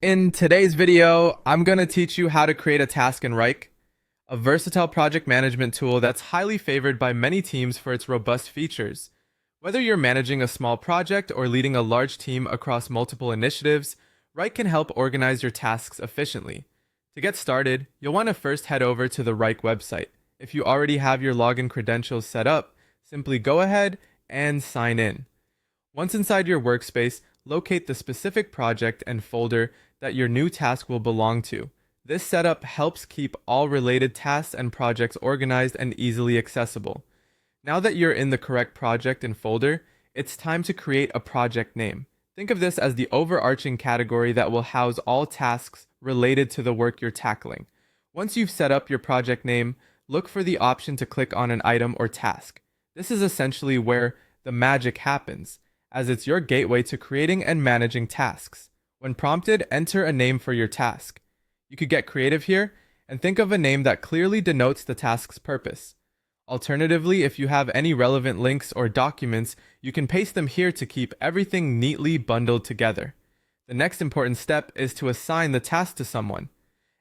In today's video, I'm going to teach you how to create a task in Wrike, a versatile project management tool that's highly favored by many teams for its robust features. Whether you're managing a small project or leading a large team across multiple initiatives, Wrike can help organize your tasks efficiently. To get started, you'll want to first head over to the Wrike website. If you already have your login credentials set up, simply go ahead and sign in. Once inside your workspace, locate the specific project and folder that your new task will belong to. This setup helps keep all related tasks and projects organized and easily accessible. Now that you're in the correct project and folder, it's time to create a project name. Think of this as the overarching category that will house all tasks related to the work you're tackling. Once you've set up your project name, look for the option to click on an item or task. This is essentially where the magic happens, as it's your gateway to creating and managing tasks. When prompted, enter a name for your task. You could get creative here and think of a name that clearly denotes the task's purpose. Alternatively, if you have any relevant links or documents, you can paste them here to keep everything neatly bundled together. The next important step is to assign the task to someone.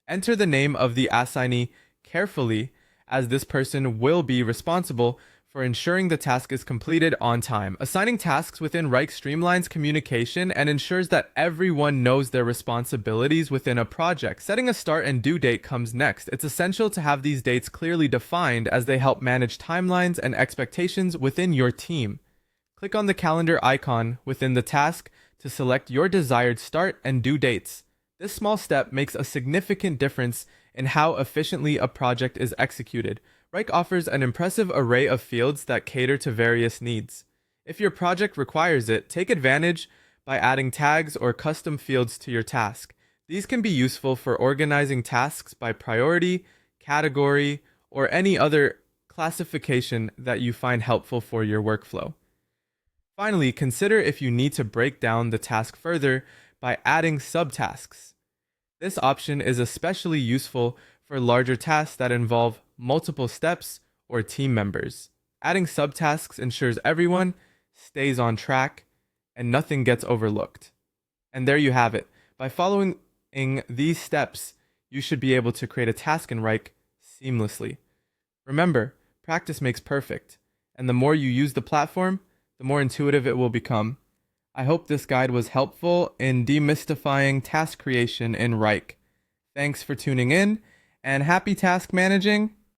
Enter the name of the assignee carefully, as this person will be responsible for ensuring the task is completed on time. Assigning tasks within Wrike streamlines communication and ensures that everyone knows their responsibilities within a project. Setting a start and due date comes next. It's essential to have these dates clearly defined, as they help manage timelines and expectations within your team. Click on the calendar icon within the task to select your desired start and due dates. This small step makes a significant difference in how efficiently a project is executed. Wrike offers an impressive array of fields that cater to various needs. If your project requires it, take advantage by adding tags or custom fields to your task. These can be useful for organizing tasks by priority, category, or any other classification that you find helpful for your workflow. Finally, consider if you need to break down the task further by adding subtasks. This option is especially useful for larger tasks that involve multiple steps or team members. Adding subtasks ensures everyone stays on track and nothing gets overlooked. And there you have it. By following these steps, you should be able to create a task in Wrike seamlessly. Remember, practice makes perfect, and the more you use the platform, the more intuitive it will become. I hope this guide was helpful in demystifying task creation in Wrike. Thanks for tuning in, and happy task managing!